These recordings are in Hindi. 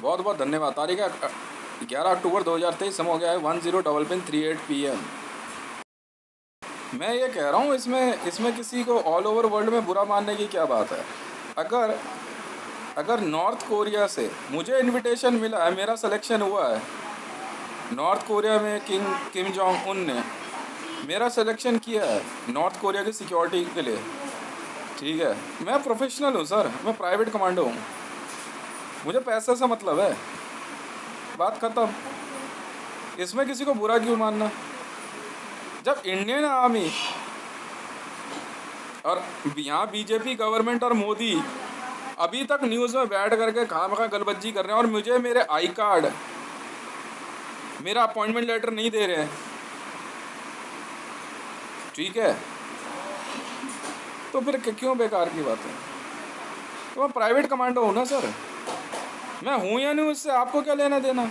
बहुत बहुत धन्यवाद। तारीख है 11 अक्टूबर 2023, समय हो गया है 10:38 PM। मैं ये कह रहा हूँ, इसमें इसमें किसी को ऑल ओवर वर्ल्ड में बुरा मानने की क्या बात है। अगर अगर नॉर्थ कोरिया से मुझे इनविटेशन मिला है, मेरा सिलेक्शन हुआ है, नॉर्थ कोरिया में किम जोंग उन ने मेरा सिलेक्शन किया है नॉर्थ कोरिया की सिक्योरिटी के लिए, ठीक है। मैं प्रोफेशनल हूँ सर, मैं प्राइवेट कमांडो हूँ, मुझे पैसे से मतलब है, बात ख़त्म। इसमें किसी को बुरा क्यों मानना। जब इंडियन आर्मी और यहाँ बीजेपी गवर्नमेंट और मोदी अभी तक न्यूज़ में बैठ करके खामखा गलबज्जी कर रहे हैं और मुझे मेरे आई कार्ड, मेरा अपॉइंटमेंट लेटर नहीं दे रहे हैं, ठीक है, तो फिर क्यों बेकार की बात है। तो मैं प्राइवेट कमांडो हूँ ना सर, मैं हूँ या नहीं उससे आपको क्या लेना देना।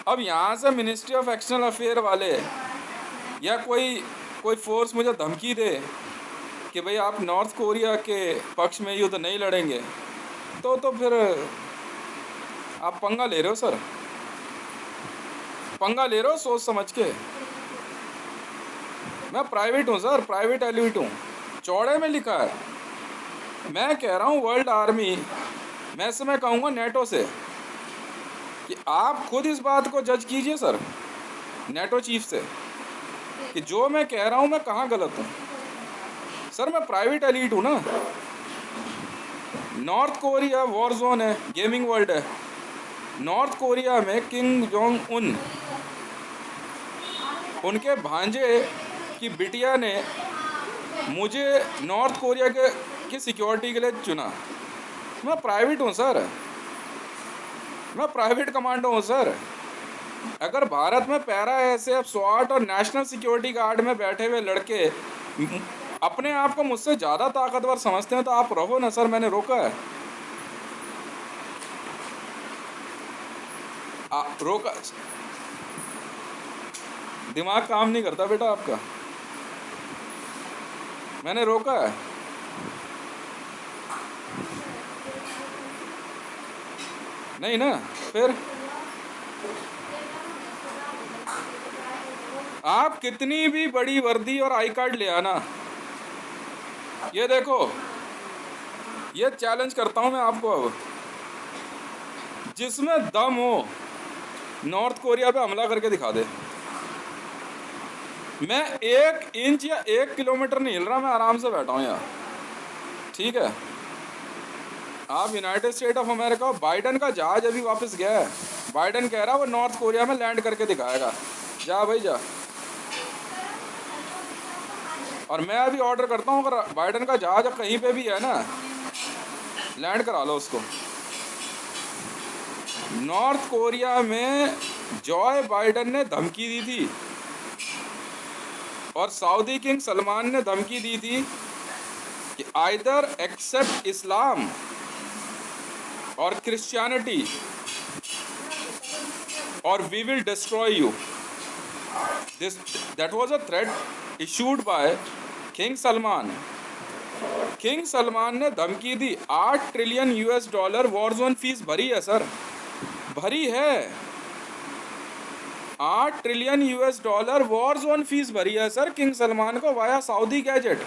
अब यहाँ से मिनिस्ट्री ऑफ एक्सटर्नल अफेयर वाले या कोई फोर्स मुझे धमकी दे कि भाई आप नॉर्थ कोरिया के पक्ष में युद्ध नहीं लड़ेंगे, तो फिर आप पंगा ले रहे हो सर, पंगा ले रहे हो सोच समझ के। मैं प्राइवेट हूँ सर, प्राइवेट एलिट हूँ, चौड़े में लिखा है। मैं कह रहा हूँ वर्ल्ड आर्मी, मैं से मैं कहूँगा नेटो से कि आप खुद इस बात को जज कीजिए सर, नेटो चीफ से, कि जो मैं कह रहा हूँ मैं कहाँ गलत हूँ। सर मैं प्राइवेट एलिट हूँ ना। नॉर्थ कोरिया वॉर जोन है, गेमिंग वर्ल्ड है। नॉर्थ कोरिया में किम जोंग उन, उनके भांजे की बिटिया ने मुझे नॉर्थ कोरिया की सिक्योरिटी के लिए चुना। मैं प्राइवेट हूँ सर, मैं प्राइवेट कमांडो हूँ सर। अगर भारत में पैरा एसएफ, स्वाट और नेशनल सिक्योरिटी गार्ड में बैठे हुए लड़के अपने आप को मुझसे ज़्यादा ताकतवर समझते हैं तो आप रहो ना सर, मैंने रोका है, रोका। दिमाग काम नहीं करता बेटा आपका, मैंने रोका है। नहीं ना, फिर आप कितनी भी बड़ी वर्दी और आई कार्ड ले आना, ये देखो, ये चैलेंज करता हूं मैं आपको, अब जिसमें दम हो नॉर्थ कोरिया पे हमला करके दिखा दे। मैं 1 इंच या 1 किलोमीटर नहीं हिल रहा, मैं आराम से बैठा हूँ यहाँ, ठीक है। आप United state of America, Biden का जहाज अभी वापस गया है, बाइडन कह रहा है वो नॉर्थ कोरिया में लैंड करके दिखाएगा। जा भाई जा। और मैं अभी ऑर्डर करता हूँ, अगर बाइडन का जहाज कहीं पे भी है ना, लैंड करा लो उसको। नॉर्थ कोरिया में जॉय बाइडन ने धमकी दी थी और सऊदी किंग सलमान ने धमकी दी थी कि आइदर एक्सेप्ट इस्लाम और क्रिश्चियनिटी और we will destroy you. That was a threat issued by king Salman. King Salman ने धमकी दी। 8 trillion US dollar war zone fees भरी है सर, भरी है। 8 trillion US dollar war zone fees भरी है सर किंग सलमान को वाया सऊदी गैजेट।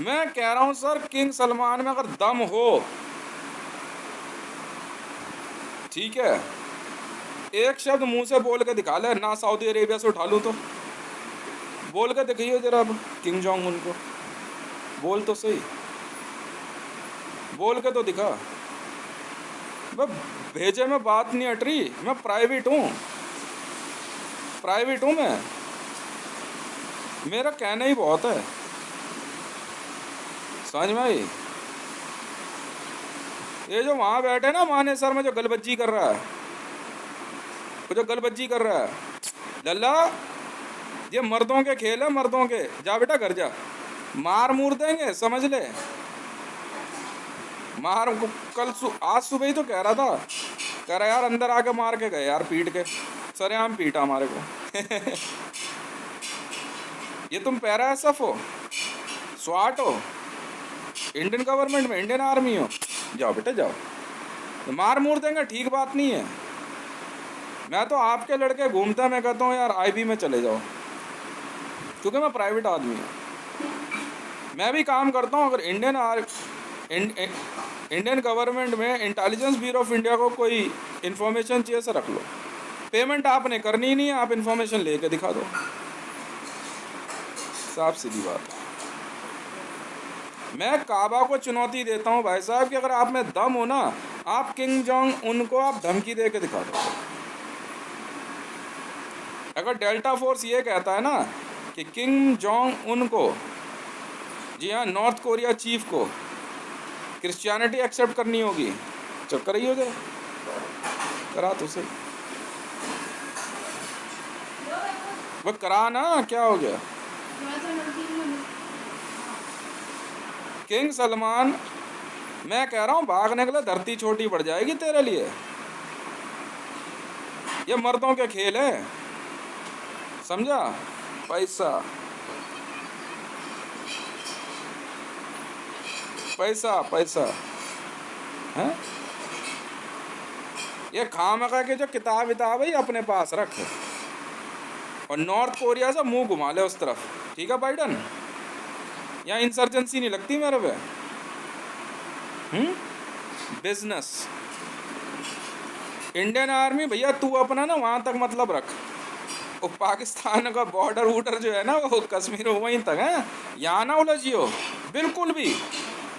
मैं कह रहा हूं सर, किंग सलमान में अगर दम हो, ठीक है, एक शब्द मुंह से बोल के दिखा ले ना, सऊदी अरेबिया से उठा लूं तो बोल के दिखाइए जरा। अब किंग जोंग उनको बोल तो सही, बोल के तो दिखा। मैं भेजे में बात नहीं अट रही, मैं प्राइवेट हूँ, प्राइवेट हूँ मैं, मेरा कहना ही बहुत है, समझ में आई। ये जो वहाँ बैठे ना मानेसर में जो गलबज्जी कर रहा है, वो जो गलबज्जी कर रहा है लल्ला, ये मर्दों के खेल है, मर्दों के। जा बेटा घर जा, मार मूर देंगे समझ ले, मार। आज सुबह ही तो कह रहा था, कह रहा यार अंदर आके मार के गए यार, पीट के सरेआम पीटा हमारे को। ये तुम पैरा एसएफ हो, स्वाट हो, इंडियन गवर्नमेंट में, इंडियन आर्मी हो, जाओ बेटे जाओ। तो मार मूर देंगे, ठीक बात नहीं है। मैं तो आपके लड़के घूमते हैं, मैं कहता हूँ यार आईबी में चले जाओ, क्योंकि मैं प्राइवेट आदमी हूँ। मैं भी काम करता हूँ। अगर इंडियन गवर्नमेंट में इंटेलिजेंस ब्यूरो ऑफ इंडिया को कोई इन्फॉर्मेशन चाहिए से रख लो। पेमेंट आपने करनी ही नहीं है, आप इन्फॉर्मेशन लेके दिखा दो, साफ सीधी बात है। मैं काबा को चुनौती देता हूँ भाई साहब कि अगर आप में दम हो ना, आप किंग जोंग उनको आप धमकी दे के दिखा दो। अगर डेल्टा फोर्स ये कहता है ना कि किंग जोंग उनको, जी हाँ, नॉर्थ कोरिया चीफ को क्रिश्चियनिटी एक्सेप्ट करनी होगी, चल कराइए जरा, करा तो सही। वो करा ना, क्या हो गया। किंग सलमान, मैं कह रहा हूँ भागने के लिए धरती छोटी पड़ जाएगी तेरे लिए। ये मर्दों के खेल है, समझा। पैसा पैसा पैसा है। ये खामखा के जो किताब विताब है अपने पास रख, और नॉर्थ कोरिया से मुंह घुमा ले उस तरफ, ठीक है बाइडन। यहाँ इंसर्जेंसी नहीं लगती मेरे पे। बिजनेस इंडियन आर्मी भैया, तू अपना ना वहाँ तक मतलब रख। वो पाकिस्तान का बॉर्डर वूडर जो है ना, वो कश्मीर वहीं तक है, यहाँ ना उलझियो बिल्कुल भी।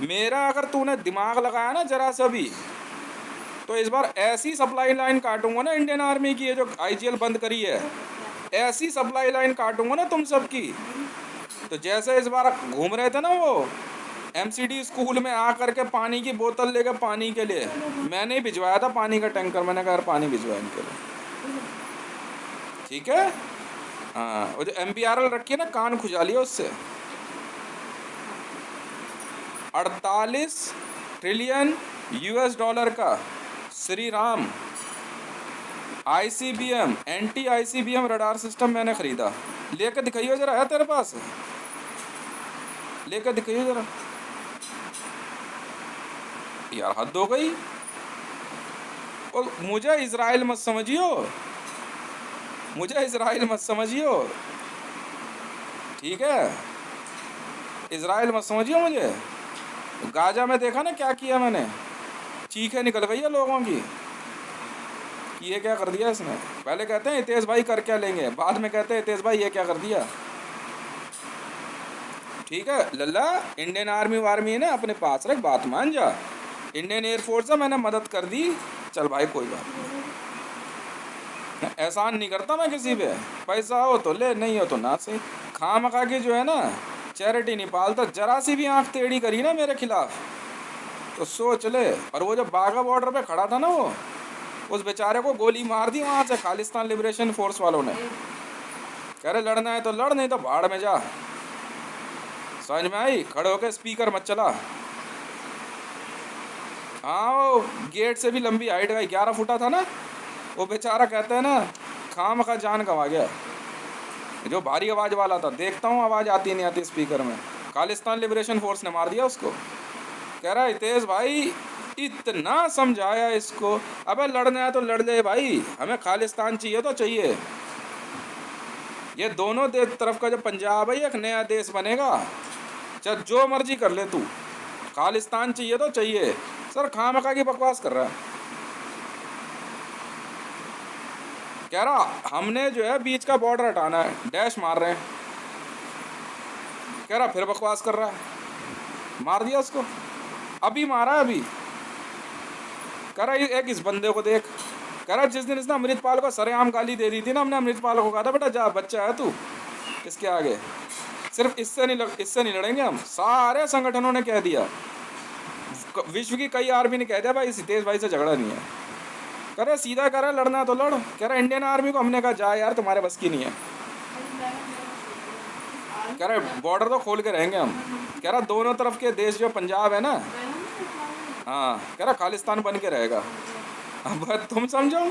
मेरा अगर तूने दिमाग लगाया ना जरा सा भी, तो इस बार ऐसी सप्लाई लाइन काटूंगा ना इंडियन आर्मी की, ये जो आईजीएल बंद करी है, ऐसी सप्लाई लाइन काटूंगा ना तुम सबकी। तो जैसे इस बार घूम रहे थे ना वो एमसीडी स्कूल में आकर के पानी की बोतल लेकर पानी के लिए, मैंने ही भिजवाया था पानी का टैंकर, मैंने कहा पानी भिजवाया इनके लिए, ठीक है। हाँ, वो जो MPRL रखी है ना, कान खुजा लिया उससे। 48 ट्रिलियन US डॉलर का Shri Ram ICBM anti ICBM radar system मैंने खरीदा। लेकर दिखाइए जरा, है तेरे पास? लेकर दिखाइए जरा यार, हद हो गई। और मुझे इजराइल मत समझियो, मुझे इजराइल मत समझियो, ठीक है। इजराइल मत समझियो मुझे। गाजा में देखा ना क्या किया मैंने, चीखें निकल गई है लोगों की कि ये क्या कर दिया इसने। पहले कहते हैं हितेश भाई कर क्या लेंगे, बाद में कहते हैं हितेश भाई ये क्या कर दिया, ठीक है। लल्ला इंडियन आर्मी वार्मी है ना, अपने पास रख, बात मान जा। इंडियन एयरफोर्स से मैंने मदद कर दी, चल भाई कोई बात नहीं, एहसान नहीं करता मैं किसी पे। पैसा हो तो ले, नहीं हो तो ना से। खामखा की जो है ना चैरिटी नहीं पालता। जरा सी भी आंख टेढ़ी करी ना मेरे खिलाफ तो सोच ले। और वो जो बाघा बॉर्डर पे खड़ा था ना, वो उस बेचारे को गोली मार दी वहाँ से खालिस्तान लिबरेशन फोर्स वालों ने। कह रहे लड़ना है तो लड़, नहीं तो भाड़ में जा। समझ में आई? खड़े होकर स्पीकर मत चला। हाँ, वो गेट से भी लंबी हाइट का 11 फुटा था ना, वो बेचारा कहते हैं ना खामखा जान गंवा गया। जो भारी आवाज़ वाला था, देखता हूँ आवाज़ आती नहीं आती स्पीकर में, खालिस्तान लिबरेशन फोर्स ने मार दिया उसको। कह रहा है हितेश भाई इतना समझाया इसको, अबे लड़ना है तो लड़ ले भाई, हमें खालिस्तान चाहिए तो चाहिए। ये दोनों तरफ का जो पंजाब है, एक नया देश बनेगा, चाहे जो मर्जी कर ले तू, खालिस्तान चाहिए तो चाहिए। सर खामखा की बकवास कर रहा है। कह रहा हमने जो है बीच का बॉर्डर हटाना है, डैश मार रहे हैं। कह रहा फिर बकवास कर रहा है, मार दिया उसको, अभी मारा अभी। कह रहा एक इस बंदे को देख। कह रहा जिस दिन इसने अमृतपाल को सरेआम गाली दे दी थी ना, हमने अमृतपाल को कहा था बेटा जा, बच्चा है तू, इसके आगे सिर्फ इससे नहीं लड़ेंगे हम। सारे संगठनों ने कह दिया, विश्व की कई आर्मी ने कह दिया भाई हितेश भाई से झगड़ा नहीं है। कह रहे सीधा कह रहा लड़ना तो लड़। कह रहा इंडियन आर्मी को हमने कहा जा यार तुम्हारे बस की नहीं है। कह रहे बॉर्डर तो खोल के रहेंगे हम। कह रहा दोनों तरफ के देश जो पंजाब है ना, हाँ, कह रहा खालिस्तान बन के रहेगा। अब तुम समझो,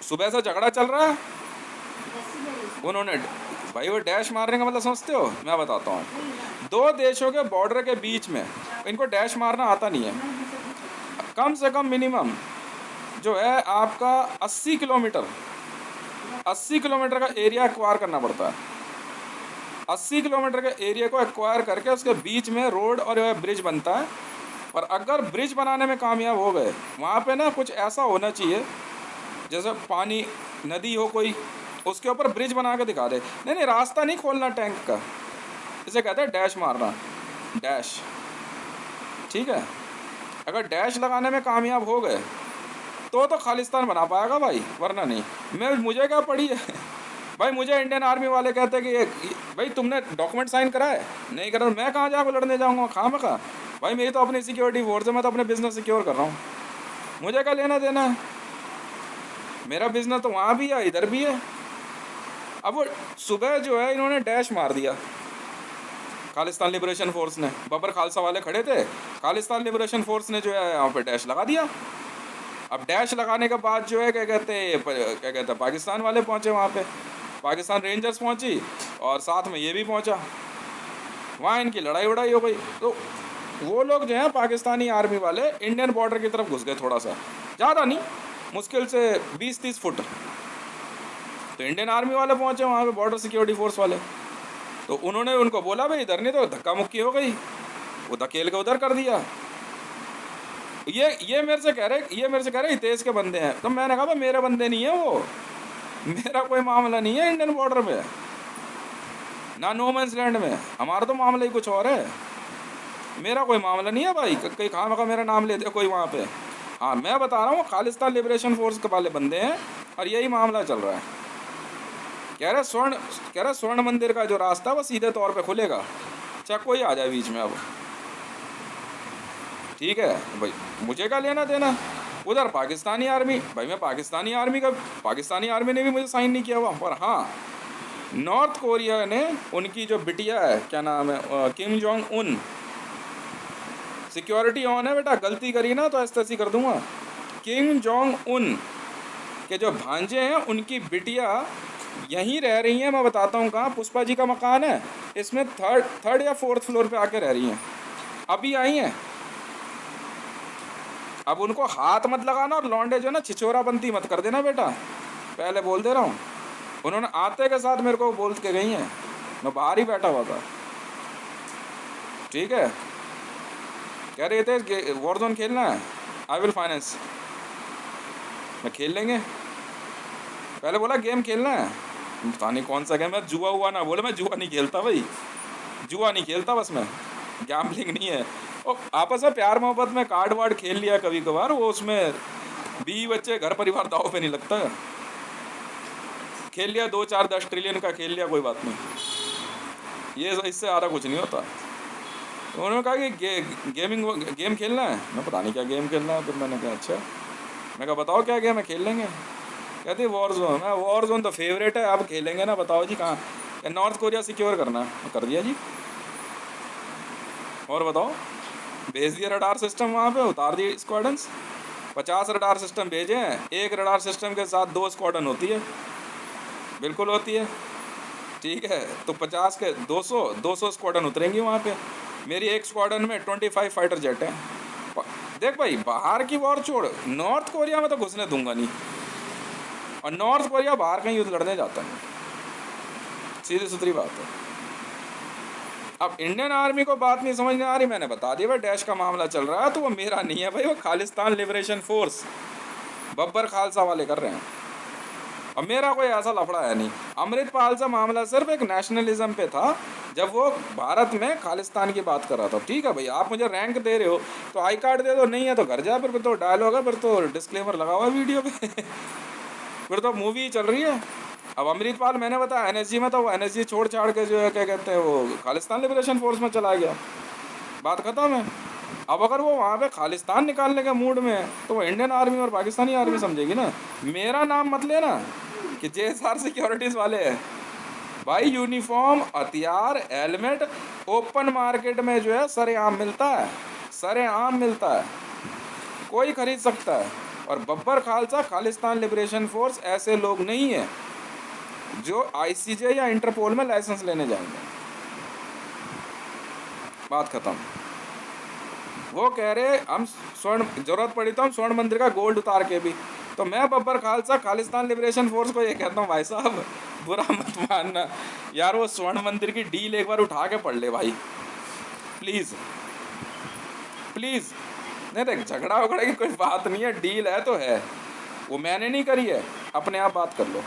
सुबह से झगड़ा चल रहा है, उन्होंने भाई वो डैश मारने का मतलब समझते हो? मैं बताता हूँ। दो देशों के बॉर्डर के बीच में इनको डैश मारना आता नहीं है। कम से कम मिनिमम जो है आपका 80 किलोमीटर का एरिया एक्वायर करना पड़ता है। 80 किलोमीटर के एरिया को एक्वायर करके उसके बीच में रोड और ब्रिज बनता है। और अगर ब्रिज बनाने में कामयाब हो गए, वहाँ पे ना कुछ ऐसा होना चाहिए जैसे पानी नदी हो कोई, उसके ऊपर ब्रिज बना के दिखा दे। नहीं, रास्ता नहीं खोलना टैंक का, इसे कहते हैं डैश मारना, डैश। ठीक है, अगर डैश लगाने में कामयाब हो गए तो खालिस्तान बना पाएगा भाई, वरना नहीं। मुझे क्या पड़ी है भाई, मुझे इंडियन आर्मी वाले कहते हैं कि भाई तुमने डॉक्यूमेंट साइन करा है, नहीं करा, मैं कहाँ जाकर लड़ने जाऊँगा खामखा। भाई मेरी तो अपनी सिक्योरिटी फोर्स है, मैं तो अपने बिजनेस सिक्योर कर रहा हूँ, मुझे क्या लेना देना है। मेरा बिजनेस तो वहाँ भी है, इधर भी है। अब वो सुबह जो है इन्होंने डैश मार दिया, खालिस्तान लिबरेशन फोर्स ने। बब्बर खालसा वाले खड़े थे, खालिस्तान लिबरेशन फोर्स ने जो है यहाँ पे डैश लगा दिया। अब डैश लगाने के बाद जो है क्या कहते हैं पाकिस्तान वाले पहुँचे वहाँ पे, पाकिस्तान रेंजर्स पहुँची और साथ में ये भी पहुँचा। वहाँ इनकी लड़ाई वड़ाई हो गई। तो वो लोग जो हैं पाकिस्तानी आर्मी वाले इंडियन बॉर्डर की तरफ घुस गए, थोड़ा सा, ज़्यादा नहीं, मुश्किल से 20-30 फुट। तो इंडियन आर्मी वाले पहुँचे वहाँ पे, बॉर्डर सिक्योरिटी फोर्स वाले। तो उन्होंने उनको बोला भाई इधर नहीं, तो धक्का मुक्की हो गई, वो धकेल के उधर कर दिया। ये मेरे से कह रहे हितेश के बंदे हैं। तो मैंने कहा भाई मेरे बंदे नहीं है वो, मेरा कोई मामला नहीं है इंडियन बॉर्डर पे ना नो मैंस लैंड में, हमारा तो मामला ही कुछ और है, मेरा कोई मामला नहीं है भाई। कहीं खाम का मेरा नाम ले दे कोई वहाँ पे। हाँ मैं बता रहा हूँ, खालिस्तान लिबरेशन फोर्स के वाले बंदे हैं और यही मामला चल रहा है। कह रहे स्वर्ण मंदिर का जो रास्ता वो सीधे तौर पे खुलेगा, चाहे कोई आ जाए बीच में। अब ठीक है भाई, मुझे क्या लेना देना। उधर पाकिस्तानी आर्मी, भाई मैं पाकिस्तानी आर्मी ने भी मुझे साइन नहीं किया हुआ। पर हाँ, नॉर्थ कोरिया ने उनकी जो बिटिया है, क्या नाम है, Kim Jong Un, security on है बेटा, गलती करी ना तो ऐसी कर दूंगा। किम जोंग उन के जो भांजे हैं उनकी बिटिया यहीं रह रही हैं। मैं बताता हूँ कहाँ, पुष्पा जी का मकान है, इसमें थर्ड या फोर्थ फ्लोर पे आके रह रही हैं, अभी आई हैं। अब उनको हाथ मत लगाना और लौंडे जो ना छिछोरापंती मत कर देना बेटा, पहले बोल दे रहा हूँ। उन्होंने आते के साथ मेरे को बोल के गई हैं, मैं बाहर ही बैठा हुआ था। ठीक है, कह रहे थे वॉर जोन खेलना है, आई विल फाइनेंस, मैं खेल लेंगे। पहले बोला गेम खेलना है, पता नहीं कौन सा गेम है, जुआ हुआ ना बोले, मैं जुआ नहीं खेलता भाई, जुआ नहीं खेलता, बस मैं गैम्बलिंग नहीं है। और आपस में प्यार मोहब्बत में कार्ड वार्ड खेल लिया कभी कभार, वो उसमें 20 बच्चे घर परिवार दाव पे नहीं लगता, खेल लिया 2-4-10 ट्रिलियन का खेल लिया, कोई बात नहीं, ये इससे ज़्यादा कुछ नहीं होता। तो उन्होंने कहा कि गेम खेलना है, मैं पता नहीं क्या गेम खेलना है। फिर मैंने कहा अच्छा, मैं कहा बताओ क्या गेम है, खेल लेंगे। कहते वॉर जोन। मैं वॉर जोन तो फेवरेट है, आप खेलेंगे ना, बताओ जी कहाँ। नॉर्थ कोरिया सिक्योर करना है, कर दिया जी। और बताओ, भेज दिया रडार सिस्टम वहाँ पे, उतार दिए स्क्वाडन्स, 50 रडार सिस्टम भेजे हैं। एक रडार सिस्टम के साथ 2 स्क्वाडन होती है, बिल्कुल होती है। ठीक है, तो 50 के 200 स्क्वाडन उतरेंगी वहाँ पे। मेरी एक स्क्वाडन में 25 फाइटर जेट हैं। देख भाई, बाहर की वॉर छोड़, नॉर्थ कोरिया में तो घुसने दूंगा नहीं, और नॉर्थ कोरिया बाहर कहीं युद्ध लड़ने जाता नहीं, सीधी सुथरी बात है। अब इंडियन आर्मी को बात नहीं समझ में आ रही, मैंने बता दिया भाई डैश का मामला चल रहा है, तो वो मेरा नहीं है भाई, वो खालिस्तान लिबरेशन फोर्स बब्बर खालसा वाले कर रहे हैं। अब मेरा कोई ऐसा लफड़ा है नहीं। अमृतपाल से मामला सिर्फ एक नेशनलिज्म पे था, जब वो भारत में खालिस्तान की बात कर रहा था। ठीक है भाई, आप मुझे रैंक दे रहे हो तो आई कार्ड दे दो, नहीं है तो घर जा, फिर तो डायलॉग है, फिर तो डिस्क्लेमर लगा हुआ है वीडियो पे फिर तो मूवी चल रही है। अब अमृतपाल मैंने बताया NSG में, तो वो NSG छोड़ छाड़ के जो है क्या कहते हैं वो खालिस्तान लिबरेशन फोर्स में चला गया, बात खत्म है। अब अगर वो वहाँ पे खालिस्तान निकालने के मूड में है तो वो इंडियन आर्मी और पाकिस्तानी आर्मी समझेगी ना। मेरा नाम मत लेना कि JSR सिक्योरिटीज़ वाले हैं भाई। यूनिफॉर्म, हथियार, हेलमेट ओपन मार्केट में जो है सरेआम मिलता है, सरेआम मिलता है, कोई खरीद सकता है। और बब्बर खालसा खालिस्तान लिबरेशन फोर्स ऐसे लोग नहीं है जो ICJ या इंटरपोल में लाइसेंस लेने जाएंगे, बात खत्म। वो कह रहे हम स्वर्ण, जरूरत पड़ी तो हम स्वर्ण मंदिर का गोल्ड उतार के भी। तो मैं बब्बर खालसा खालिस्तान लिबरेशन फोर्स को ये कहता हूँ, भाई साहब बुरा मत मानना यार, वो स्वर्ण मंदिर की डील एक बार उठा के पढ़ ले भाई, प्लीज प्लीज। नहीं देख, झगड़ा वगड़ा की कोई बात नहीं है, डील है तो है, वो मैंने नहीं करी है, अपने आप बात कर लो,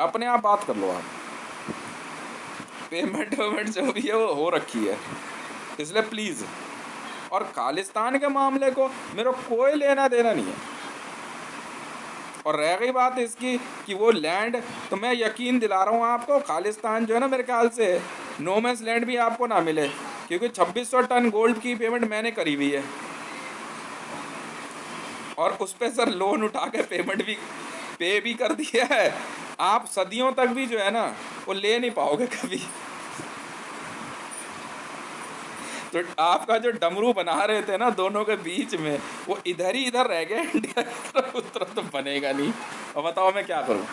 अपने आप बात कर लो आप। पेमेंट वेमेंट जो भी है वो हो रखी है, इसलिए प्लीज़। और खालिस्तान के मामले को मेरे को कोई लेना देना नहीं है। और रह गई बात इसकी कि वो लैंड, तो मैं यकीन दिला रहा हूँ आपको, खालिस्तान जो है ना, मेरे ख्याल से नो मैंस लैंड भी आपको ना मिले, क्योंकि 2600 टन गोल्ड की पेमेंट मैंने करी हुई है, और उस पर सर लोन उठा के पेमेंट भी पे भी कर दिया है। आप सदियों तक भी जो है ना वो ले नहीं पाओगे कभी। तो आपका जो डमरू बना रहे थे ना दोनों के बीच में, वो इधर ही इधर रह गया, इंडिया की तरफ उस तरफ तो बनेगा नहीं। और बताओ मैं क्या करूं।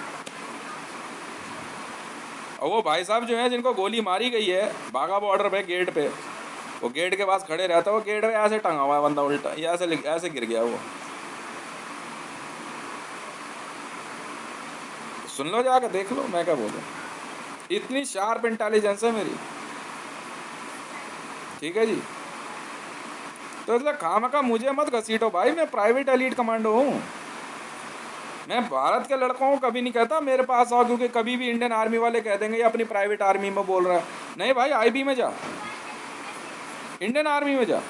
और वो भाई साहब जो है जिनको गोली मारी गई है बाघा बॉर्डर पे, गेट पे, वो गेट के पास खड़े रहता है, वो गेट पे ऐसे टंगा हुआ है बंदा उल्टा, ये ऐसे गिर गया वो। सुन लो, जाकर देख लो मैं क्या बोलूं, इतनी शार्प इंटेलिजेंस है मेरी, ठीक है जी। तो इसलिए खामखा मुझे मत घसीटो भाई, मैं प्राइवेट एलीट कमांडो हूँ। मैं भारत के लड़कों को कभी नहीं कहता मेरे पास आओ, क्योंकि कभी भी इंडियन आर्मी वाले कह देंगे ये अपनी प्राइवेट आर्मी में बोल रहा है। नहीं भाई, आईबी में जा, इंडियन आर्मी में जा,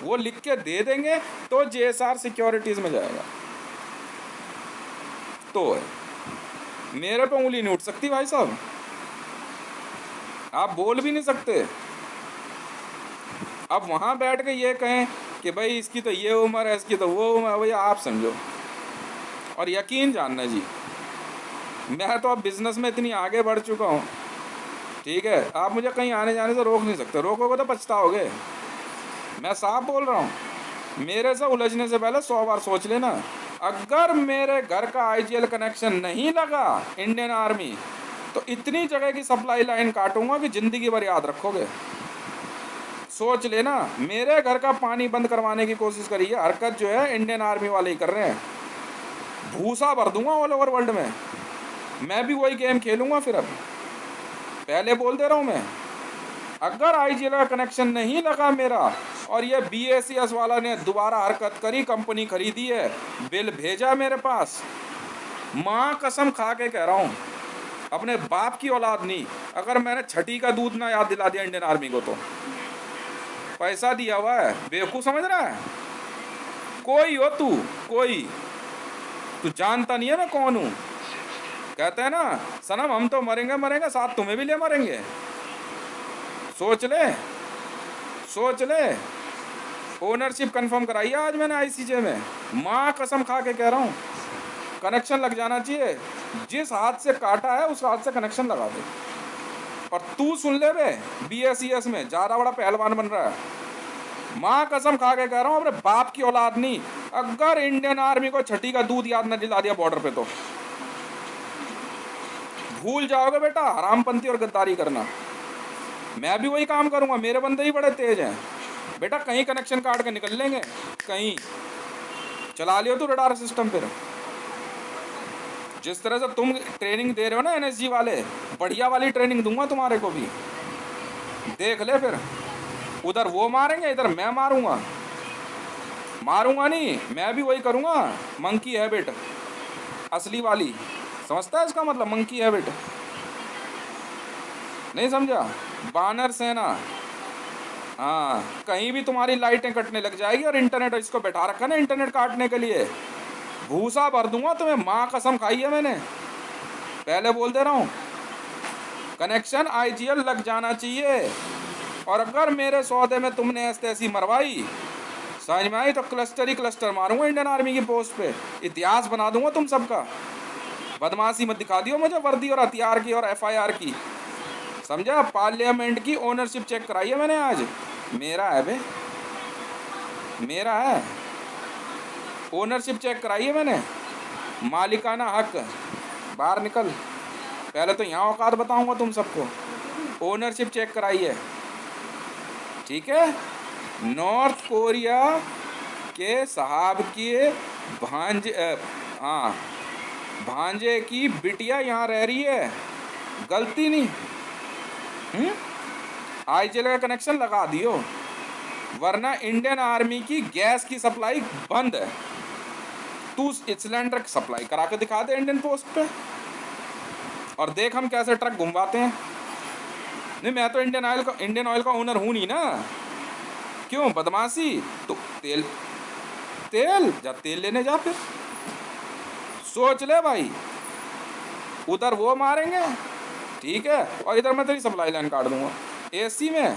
वो लिख के दे देंगे तो जेएसआर सिक्योरिटीज में जाएगा। तो मेरे पे उंगली नहीं उठ सकती भाई साहब, आप बोल भी नहीं सकते। अब वहाँ बैठ के ये कहें कि भाई इसकी तो ये उम्र है, इसकी तो वो उम्र है, भैया आप समझो। और यकीन जानना जी, मैं तो अब बिज़नेस में इतनी आगे बढ़ चुका हूँ, ठीक है, आप मुझे कहीं आने जाने से रोक नहीं सकते, रोकोगे तो पछताओगे। मैं साफ बोल रहा हूँ, मेरे से उलझने से पहले 100 बार सोच लेना। अगर मेरे घर का आईजीएल कनेक्शन नहीं लगा इंडियन आर्मी, तो इतनी जगह की सप्लाई लाइन काटूंगा कि ज़िंदगी भर याद रखोगे। सोच लेना, मेरे घर का पानी बंद करवाने की कोशिश करी है, हरकत जो है इंडियन आर्मी वाले ही कर रहे हैं। भूसा भर दूंगा ऑल ओवर वर्ल्ड में, मैं भी वही गेम खेलूंगा फिर। अब पहले बोल दे रहा हूँ मैं, अगर आईजीएल का कनेक्शन नहीं लगा मेरा, और ये बीएसीएस वाला ने दोबारा हरकत करी, कंपनी खरीदी है, बिल भेजा मेरे पास, माँ कसम खा के कह रहा हूँ, अपने बाप की औलाद नहीं, अगर मैंने छठी का दूध ना याद दिला दिया इंडियन आर्मी को, तो पैसा दिया हुआ है, बेवकूफ़ समझ रहा है। कोई हो तू, कोई, तू जानता नहीं है मैं कौन हूँ। कहते हैं ना सनम, हम तो मरेंगे मरेंगे, साथ तुम्हें भी ले मरेंगे। सोच ले, सोच ले। ओनरशिप कंफर्म कराई है आज मैंने आईसीजे में, माँ कसम खा के कह रहा हूँ, कनेक्शन लग जाना चाहिए, जिस हाथ से काटा है उस हाथ से कनेक्शन लगा दे। और तू सुन ले बे, बीएसईएस में ज़्यादा बड़ा पहलवान बन रहा है, माँ कसम खा के कह रहा हूँ, अपने बाप की औलाद नहीं, अगर इंडियन आर्मी को छठी का दूध याद न दिला दिया बॉर्डर पे, तो भूल जाओगे बेटा हरामपंथी और गद्दारी करना। मैं भी वही काम करूँगा, मेरे बंदे ही बड़े तेज हैं बेटा, कहीं कनेक्शन काट के निकल लेंगे, कहीं चला लियो तू रडार सिस्टम। फिर जिस तरह से तुम ट्रेनिंग दे रहे हो ना एनएसजी वाले, बढ़िया वाली ट्रेनिंग दूंगा तुम्हारे को भी, देख ले। फिर उधर वो मारेंगे, इधर मैं मारूंगा, मारूंगा नहीं, मैं भी वही करूंगा, मंकी हैबिट असली वाली, समझता है इसका मतलब मंकी हैबिट? नहीं समझा? बानर सेना। हाँ, कहीं भी तुम्हारी लाइटें कटने लग जाएगी, और इंटरनेट इसको बैठा रखा ना इंटरनेट काटने के लिए, भूसा भर दूंगा तुम्हें, माँ कसम खाई है मैंने, पहले बोल दे रहा हूँ। कनेक्शन आईजीएल लग जाना चाहिए, और अगर मेरे सौदे में तुमने ऐसे ऐसी मरवाई, समझ में आई, तो क्लस्टर ही क्लस्टर मारूंगा इंडियन आर्मी की पोस्ट पे, इतिहास बना दूंगा तुम सबका। बदमाशी मत दिखा दियो मुझे वर्दी और हथियार की और एफआईआर की, समझा? पार्लियामेंट की ओनरशिप चेक कराई है मैंने आज, मेरा है बे, मेरा है, ओनरशिप चेक कराई है मैंने, मालिकाना हक। बाहर निकल, पहले तो यहाँ औकात बताऊंगा तुम सबको, ओनरशिप चेक कराई है, ठीक है? नॉर्थ कोरिया के साहब के भांजे हाँ भांजे की बिटिया यहाँ रह रही है, गलती नहीं। आईजीएल का कनेक्शन लगा दियो, वरना इंडियन आर्मी की गैस की सप्लाई बंद है। तू सिलेंडर सप्लाई करा के दिखा दे इंडियन पोस्ट पे, और देख हम कैसे ट्रक घुमवाते हैं। नहीं, मैं तो इंडियन ऑयल का ओनर हूँ नहीं ना। क्यों बदमाशी? तो तेल जा तेल लेने जा, फिर सोच ले भाई। उधर वो मारेंगे, ठीक है, और इधर मैं तेरी सप्लाई लाइन काट दूंगा। एसी में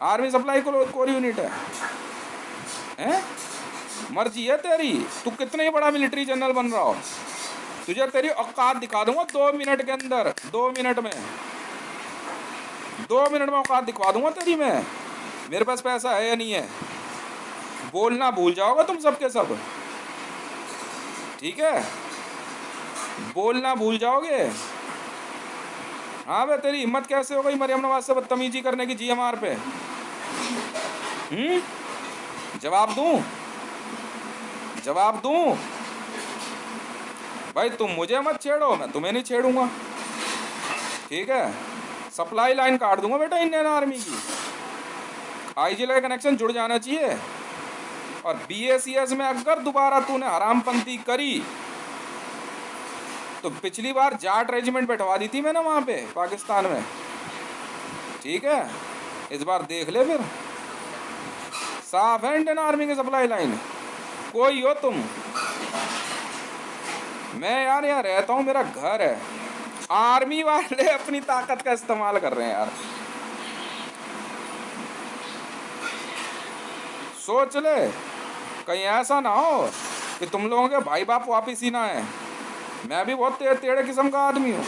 आर्मी सप्लाई कोर यूनिट है? मर्जी है तेरी, तू कितने ही बड़ा मिलिट्री जनरल बन रहा हो, तुझे तेरी औकात दिखा दूंगा 2 मिनट के अंदर। 2 मिनट में औकात दिखवा दूंगा तेरी मैं। मेरे पास पैसा है या नहीं है, बोलना भूल जाओगे तुम सबके सब, ठीक है? बोलना भूल जाओगे। हाँ भाई, तेरी हिम्मत कैसे हो गई मरियम नवाज से बदतमीजी करने की जीएमआर पे? जवाब दूं भाई? तुम मुझे मत छेड़ो, मैं तुम्हें नहीं छेड़ूंगा, ठीक है? सप्लाई लाइन काट दूंगा बेटा इंडियन आर्मी की। आईजीएल का कनेक्शन जुड़ जाना चाहिए। और बीएसीएस में अगर दोबारा तूने हरामपंती करी तो पिछली बार जाट रेजिमेंट बैठवा दी थी मैंने वहाँ पे पाकिस्तान में, ठीक है? इस बार देख ले फिर। साफ है इंडियन आर्मी की सप्लाई लाइन। कोई हो तुम, मैं यार यहाँ रहता हूँ, मेरा घर है। आर्मी वाले अपनी ताकत का इस्तेमाल कर रहे हैं यार। सोच ले, कहीं ऐसा ना हो कि तुम लोगों के भाई बाप वापिस ही ना आए। मैं भी बहुत टेढ़े किस्म का आदमी हूँ।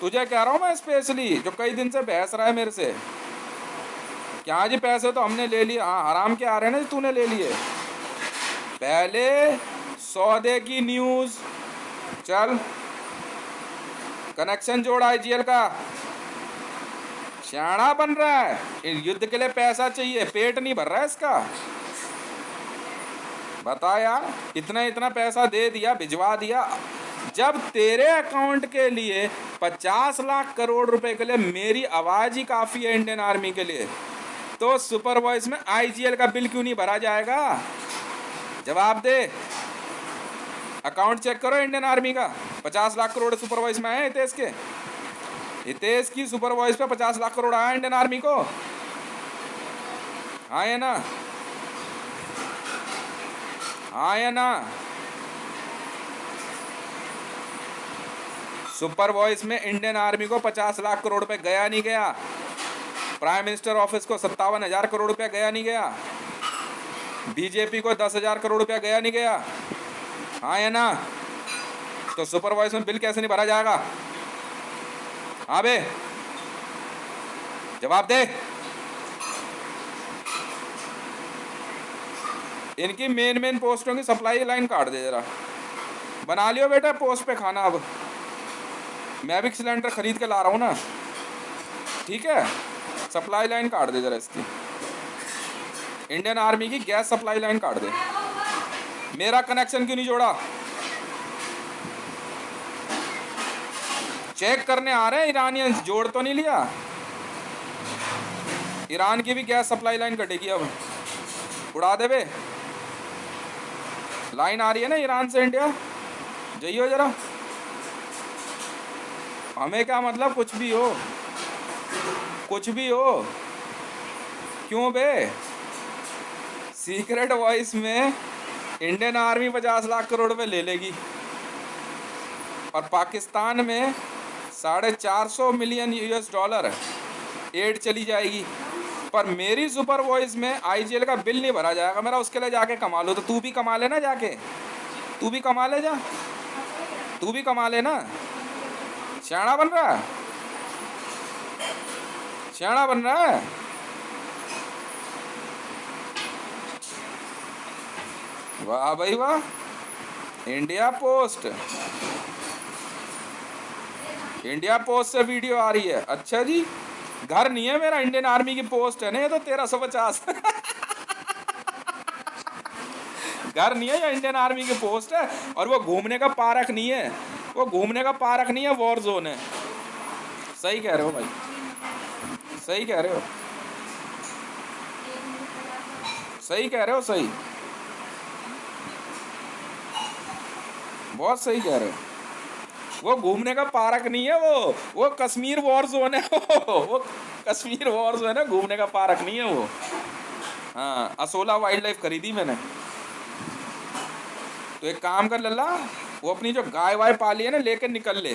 तुझे कह रहा हूँ मैं स्पेशली, जो कई दिन से बहस रहा है मेरे से। क्या जी, पैसे तो हमने ले लिए। हाँ, हराम के आ रहे हैं ना, तूने ले लिए। पहले सौदे की न्यूज़। चल, कनेक्शन जोड़ आईजीएल का। शाना बन रहा है, युद्ध के लिए पैसा चाहिए, पेट नहीं भर रहा है इसका। बता यार, इतना पैसा दे दिया, भिजवा दिया। जब तेरे अकाउंट के लिए 50 लाख करोड़ रुपए के लिए मेरी आवाज़ ही काफ़ी है इंडियन आर्मी के लिए, तो सुपर वॉइस में आईजीएल का बिल क्यों नहीं भरा जाएगा? जवाब दे। अकाउंट चेक करो इंडियन आर्मी का। 50 लाख करोड़ सुपर वॉइस में आए हितेश के। हितेश की सुपर वॉइस पे 50 लाख करोड़ आया इंडियन आर्मी को। हाँ या ना? हाँ या ना? सुपर वॉइस में इंडियन आर्मी को 50 लाख करोड़ रुपए गया नहीं गया? प्राइम मिनिस्टर ऑफिस को 57,000 करोड़ रुपया गया नहीं गया? बीजेपी को 10,000 करोड़ रुपया गया नहीं गया? हाँ या ना? तो सुपर वॉइस में बिल कैसे नहीं भरा जाएगा? हाँ बे, जवाब दे। इनकी मेन पोस्टों की सप्लाई लाइन काट दे जरा। बना लियो बेटा पोस्ट पे खाना। अब मैं भी सिलेंडर खरीद के ला रहा हूँ ना, ठीक है? सप्लाई लाइन काट दे जरा इसकी। इंडियन आर्मी की गैस सप्लाई लाइन काट दे। मेरा कनेक्शन क्यों नहीं जोड़ा? चेक करने आ रहे हैं ईरानियंस, जोड़ तो नहीं लिया? ईरान की भी गैस सप्लाई लाइन कटेगी अब, उड़ा दे बे। लाइन आ रही है ना ईरान से इंडिया, जाइयो जरा। हमें क्या मतलब, कुछ भी हो, कुछ भी हो। क्यों बे? सीक्रेट वॉइस में इंडियन आर्मी 50 लाख करोड़ रुपए ले लेगी और पाकिस्तान में 450 मिलियन $US एड चली जाएगी, पर मेरी सुपर वॉइस में आईजीएल का बिल नहीं भरा जाएगा मेरा। उसके लिए जाके कमा लो। तो तू भी कमा लेना, जाके तू भी कमा ले, जा तू भी कमा लेना। शाना बन रहा है, शाना बन रहा है। वाह भाई वाह, इंडिया पोस्ट से वीडियो आ रही है। अच्छा जी, घर नहीं है मेरा, इंडियन आर्मी की पोस्ट है ना, ये तो 1350। घर नहीं है, ये इंडियन आर्मी की पोस्ट है। और वो घूमने का पार्क नहीं है, वो घूमने का पार्क नहीं है, वॉर जोन है। सही कह रहे हो भाई, सही कह रहे हो, सही कह रहे हो, सही, बहुत सही कह रहे हो। वो घूमने का पार्क नहीं है, वो कश्मीर वॉर जोन है। वो कश्मीर वॉर जोन है, घूमने का पार्क नहीं है वो। हाँ, असोला वाइल्ड लाइफ खरीदी मैंने। तो एक काम कर लल्ला, वो अपनी जो गाय वाय पाली है ना, लेकर निकल ले,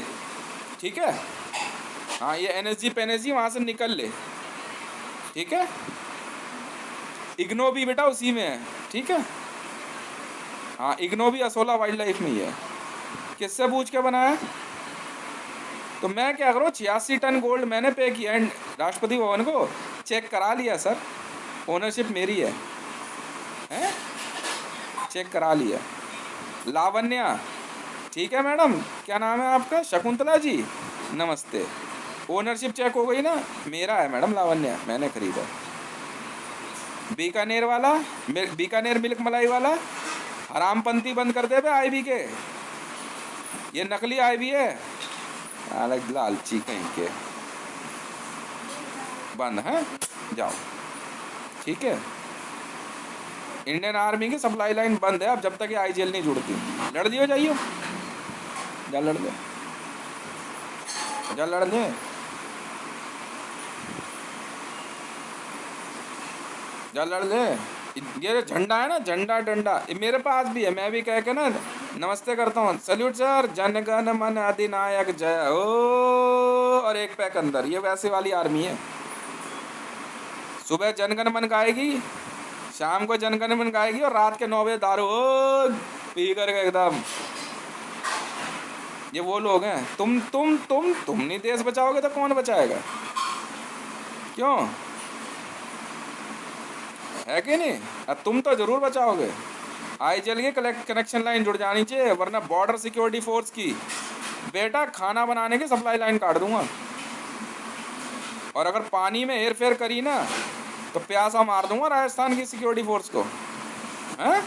ठीक है। हाँ, ये एनएसजी पेनएसजी वहाँ से निकल ले, ठीक है। इग्नो भी बेटा उसी में है, ठीक है। हाँ, इग्नो भी असोला वाइल्ड लाइफ में ही है। किससे पूछ के बनाया? तो मैं क्या करूँ, 86 टन गोल्ड मैंने पे किया है राष्ट्रपति भवन को, चेक करा लिया सर, ओनरशिप मेरी है, हैं? चेक करा लिया। लावण्या, ठीक है मैडम, क्या नाम है आपका? शकुंतला जी, नमस्ते। ओनरशिप चेक हो गई ना, मेरा है मैडम लावण्या, मैंने खरीदा। बीकानेर वाला, बीकानेर मिल्क मलाई वाला हरामपंती बंद कर दे बे आईबी के, ये नकली आईबी है, अलग लालची कहीं के, बंद है, जाओ, ठीक है। इंडियन आर्मी की सप्लाई लाइन बंद है अब, जब तक ये आईजीएल नहीं जुड़ती। लड़ दियो, जाइयो, जा लड़ दे, जा लड़ दे। जा लड़ दे। ये झंडा है ना, झंडा डंडा, ये मेरे पास भी है, मैं भी कह के ना नमस्ते करता हूँ, सल्यूट सर, जन गण मन अधिनायक जय हो, और एक पैक अंदर। ये वैसे वाली आर्मी है, सुबह जनगण मन गाएगी, शाम को जनगण मन गाएगी, और रात के 9 बजे दारू पी करके एकदम। ये वो लोग हैं। तुम नहीं देश बचाओगे तो कौन बचाएगा? क्यों, है कि नहीं? तुम तो जरूर बचाओगे। आईजीएल की कनेक्शन लाइन जुड़ जानी चाहिए, वरना बॉर्डर सिक्योरिटी फोर्स की बेटा खाना बनाने की सप्लाई लाइन काट दूंगा। और अगर पानी में हेर फेर करी ना तो प्यासा मार दूंगा राजस्थान की सिक्योरिटी फोर्स को, हैं?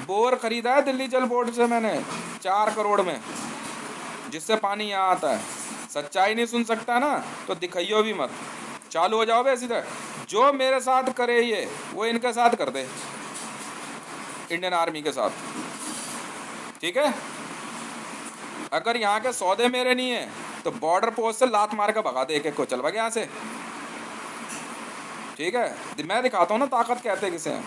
बोर खरीदा है दिल्ली जल बोर्ड से मैंने 4 करोड़ में, जिससे पानी यहाँ आता है। सच्चाई नहीं सुन सकता ना तो दिखाइयो भी मत, चालू हो जाओ बे सीधे। जो मेरे साथ करे ये, वो इनके साथ कर दे, इंडियन आर्मी के साथ, ठीक है। अगर यहाँ के सौदे मेरे नहीं है तो बॉर्डर पोस्ट से लात मार के भगा दे एक एक को, चल भाग यहाँ से, ठीक है। मैं दिखाता हूँ ना ताकत कहते किसे।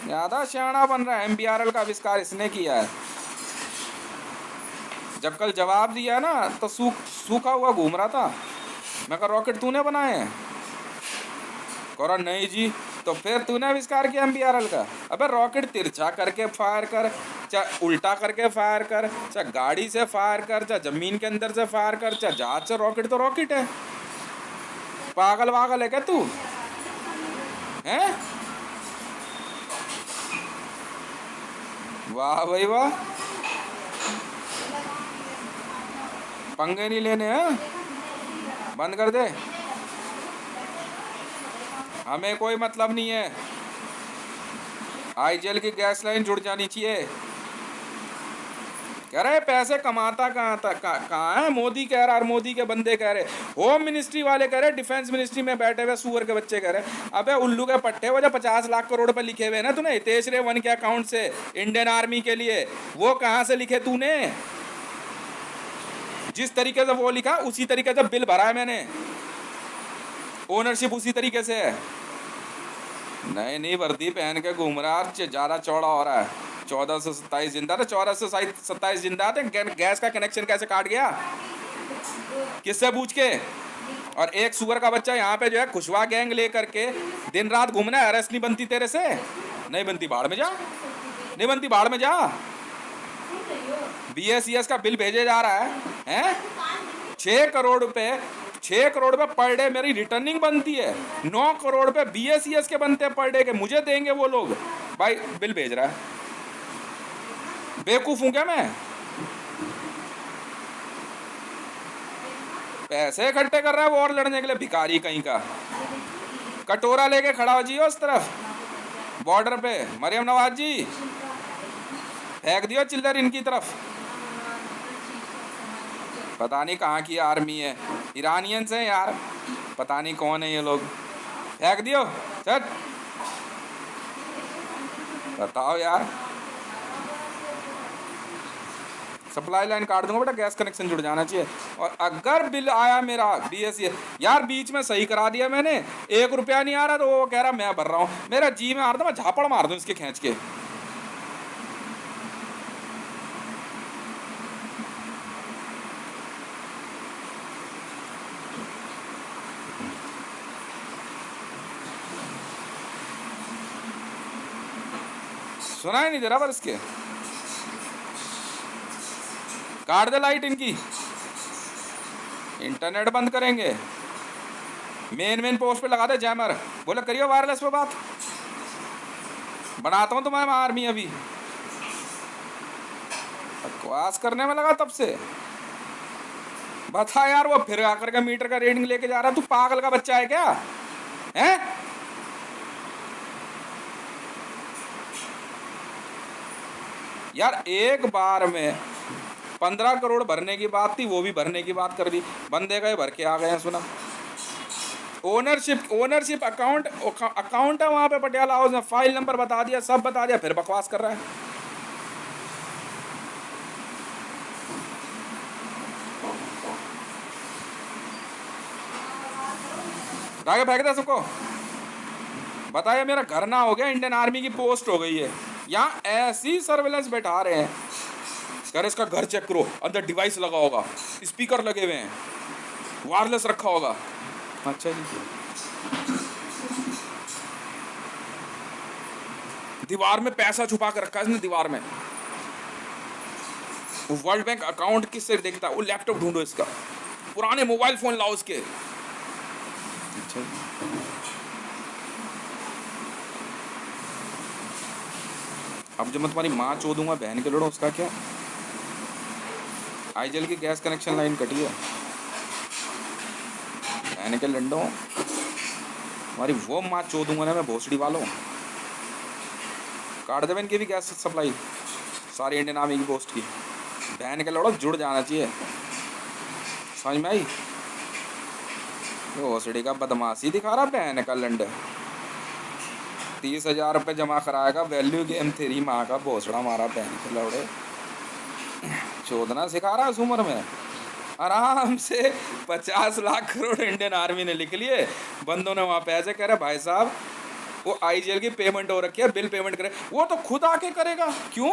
ज़्यादा सियाना बन रहा है, MBRL का आविष्कार इसने किया है। जब कल जवाब दिया ना तो सूखा हुआ घूम रहा था, मैं कहा रॉकेट तूने बनाए हैं? कह नहीं जी। तो फिर तूने आविष्कार किया MBRL का? अबे रॉकेट तिरछा करके फायर कर, चाहे उल्टा करके फायर कर, चाहे गाड़ी से फायर कर, चाहे जमीन के अंदर से फायर कर, चाहे जहाज से, रॉकेट तो रॉकेट है। पागल वागल है क्या तू, हैं? वाह भाई वाह, पंगे नहीं लेने हैं, बंद कर दे, हमें कोई मतलब नहीं है। आईजीएल की गैस लाइन जुड़ जानी चाहिए। कह रहे पैसे कमाता कहाँ है मोदी, कह रहा, और मोदी के बंदे कह रहे, होम मिनिस्ट्री वाले कह रहे, डिफेंस मिनिस्ट्री में बैठे हुए सूअर के बच्चे कह रहे। अबे उल्लू के पट्टे, वो जो 50 लाख करोड़ रुपए लिखे हुए ना तूने हितेश रेवन के अकाउंट से इंडियन आर्मी के लिए, वो कहाँ से लिखे तूने? जिस तरीके से वो लिखा उसी तरीके से बिल भरा है मैंने, ओनरशिप उसी तरीके से है। नहीं वर्दी पहन के घूम रहा, ज़्यादा चौड़ा हो रहा है। 1427 जिंदा थे, 1427 जिंदा थे। गैस का कनेक्शन कैसे काट गया, किससे पूछ के? और एक सुअर का बच्चा यहाँ पे जो है खुशवा गैंग ले करके दिन रात घूमना है, अरेस्ट नहीं बनती तेरे से? नहीं बनती, बाढ़ में जा, नहीं बनती, बाढ़ में जा। BSES का बिल भेजे जा रहा है 6 करोड़ रुपए, 6 करोड़ रुपए पर डे मेरी रिटर्निंग बनती है, 9 करोड़ रुपए BSES के बनते हैं पर डे के, मुझे देंगे वो लोग भाई, बिल भेज रहा है। बेवकूफ हूं क्या मैं? पैसे इकट्ठे कर रहा है वॉर लड़ने के लिए, भिखारी कहीं का। कटोरा लेके खड़ा हो जी उस तरफ बॉर्डर पे, मरियम नवाज जी फेंक दियो चिल्लर इनकी तरफ। पता नहीं कहाँ की आर्मी है, ईरानियंस हैं यार, पता नहीं कौन है ये लोग। फेंक दियो चल, बताओ यार। सप्लाई लाइन काट दूंगा बेटा, गैस कनेक्शन जुड़ जाना चाहिए। और अगर बिल आया मेरा BSE यार, बीच में सही करा दिया मैंने, 1 रुपया नहीं आ रहा तो वो कह रहा मैं भर रहा हूँ। मेरा जी में आ रहा था मैं झापड़ मार दूँ इसके खींच के। सुना ही नहीं दे रहा पर इसके, काट दे लाइट इनकी, इंटरनेट बंद करेंगे। मेन पोस्ट पे लगा दे जैमर, बोले करियो वायरलेस पे बात, बनाता हूँ तुम्हारे आर्मी। अभी बकवास करने में लगा तब से। बता यार, वो फिर आकर के मीटर का रीडिंग लेके जा रहा है, तू पागल का बच्चा है क्या है? यार एक बार में 15 करोड़ भरने की बात थी, वो भी भरने की बात कर दी, बंदे गए भर के आ गए हैं। सुना ओनरशिप अकाउंट है वहां पे पटियाला हाउस में, फाइल नंबर बता दिया, सब बता दिया, फिर बकवास कर रहा है। आगे फेंक दे सबको, बताया मेरा घर ना हो गया, इंडियन आर्मी की पोस्ट हो गई है। यहाँ ऐसी सर्वेलेंस बैठा रहे हैं, यार इसका घर चेक करो, अंदर डिवाइस लगा होगा, स्पीकर लगे हुए हैं, वायरलेस रखा होगा। अच्छा जी, दीवार में पैसा छुपा कर रखा है इसने, दीवार में। वो वर्ल्ड बैंक अकाउंट किससे देखता है? वो लैपटॉप ढूंढो इसका, पुराने मोबाइल फोन लाओ उसके। अच्छा, अब जब मैं तुम्हारी माँ चो दूंगा बहन के लड़ो, उसका क्या? आईजेल की गैस कनेक्शन लाइन कटी है, बहन के लंडो, तुम्हारी वो माँ चो दूंगा ना मैं, भोसड़ी वालों। काट दे इनकी भी गैस सप्लाई, सारी इंडियन आर्मी की पोस्ट की। बहन के लड़ो, जुड़ जाना चाहिए, समझ में आई? भोसड़ी का बदमाशी दिखा रहा बहन का लंड। 30,000 रुपये जमा कराएगा, वैल्यू गेम तेरी माँ का भोसड़ा मारा बहन के लौड़े। चोदना सिखा रहा है उस उम्र में। आराम से 50 लाख करोड़ इंडियन आर्मी ने लिख लिए, बंदों ने वहाँ पैसे कह रहे भाई साहब वो आईजीएल की पेमेंट हो रखी है, बिल पेमेंट करे, वो तो खुद आके करेगा। क्यों?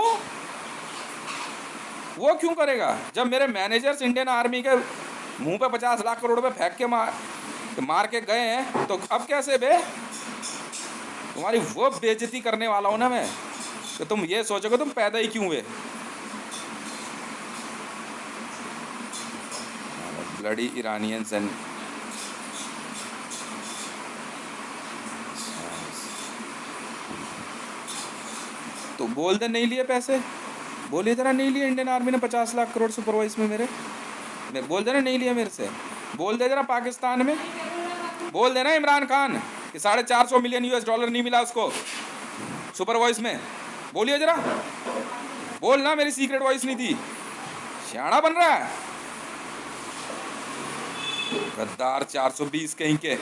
वो क्यों करेगा? जब मेरे मैनेजर्स इंडियन आर्मी के मुंह पे 50 लाख करोड़ रुपए फेंक के मार के गए हैं, तो अब कैसे बे? तुम्हारी वो बेइज्जती करने वाला हूं ना मैं, तो तुम ये सोचोगे तुम पैदा ही क्यों हुए। ब्लडी ईरानियंस एंड तो बोल दे नहीं लिए पैसे, बोलिए जरा नहीं लिए इंडियन आर्मी ने 50 लाख करोड़ सुपरवाइज में मेरे, मैं बोल देना नहीं लिया मेरे से। बोल दे जरा पाकिस्तान में, बोल देना इमरान खान कि $450 मिलियन नहीं मिला उसको सुपरवाइज में, बोलिए जरा, बोलना मेरी सीक्रेट वॉइस नहीं थी। सियाना बन रहा है गद्दार 420 कहीं के।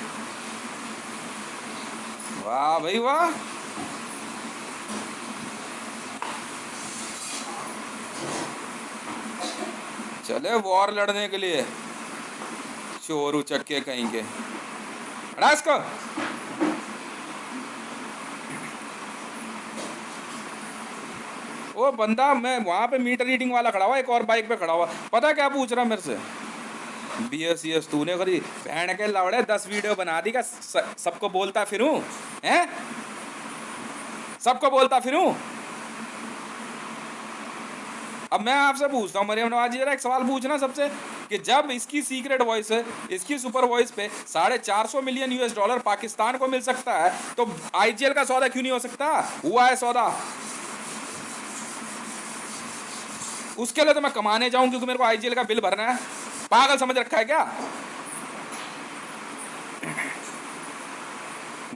वाह भाई वाह, चले वॉर लड़ने के लिए, चोर उचक्के कहीं के। हटा इसको। वो बंदा, मैं वहां पे मीटर रीडिंग वाला खड़ा हुआ, एक और बाइक पे खड़ा हुआ, पता क्या पूछ रहा मेरे से? BSES तूने करी बहन के लौड़े 10 वीडियो बना दी का, सबको बोलता फिरूं हैं, सबको बोलता फिरूं। अब मैं आपसे पूछता हूँ मरियम नवाज जी, जरा एक सवाल पूछना सबसे, कि जब इसकी सीक्रेट वॉइस है, इसकी सुपर वॉइस पे $450 मिलियन पाकिस्तान को मिल सकता है, तो IGL का सौदा क्यों नहीं हो सकता? हुआ है सौदा, उसके लिए तो मैं कमाने जाऊं क्योंकि मेरे को IGL का बिल भरना है। पागल समझ रखा है क्या?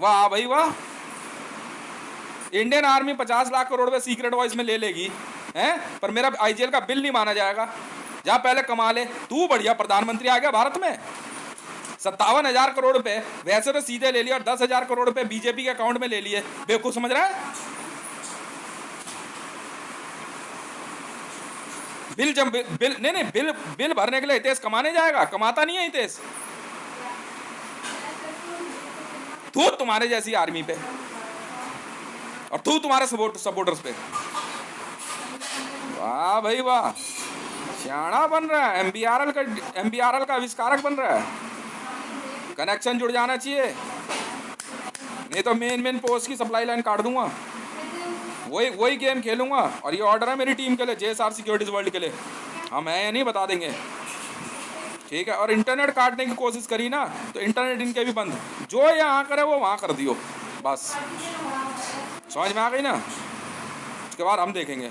वाह भाई वाह, इंडियन आर्मी 50 लाख करोड़ रुपए सीक्रेट वॉइस में ले लेगी हैं, पर मेरा आईजीएल का बिल नहीं माना जाएगा। जा पहले कमा ले, तू बढ़िया प्रधानमंत्री आ गया भारत में। 57,000 करोड़ रुपए वैसे तो सीधे ले लिए और 10,000 करोड़ रुपए बीजेपी के अकाउंट में ले लिए। बेवकूफ समझ रहा है? बिल जब बिल नहीं नहीं बिल बिल भरने के लिए हितेश कमाने जाएगा, कमाता नहीं है हितेश। तू तुम्हारे जैसी आर्मी पे और तू तुम्हारे सपोर्टर्स पे। वाह भाई वाह, सियाना बन रहा है, एमबीआरएल का आविष्कारक बन रहा है। कनेक्शन जुड़ जाना चाहिए, नहीं तो मेन पोस्ट की सप्लाई लाइन काट दूंगा। वही गेम खेलूंगा। और ये ऑर्डर है मेरी टीम के लिए, जेएसआर सिक्योरिटीज वर्ल्ड के लिए। हम है या नहीं बता देंगे, ठीक है। और इंटरनेट काटने की कोशिश करी ना तो इंटरनेट इनके भी बंद, जो यहाँ करे वो वहाँ कर दियो, बस। समझ में आ गई ना? उसके बाद हम देखेंगे।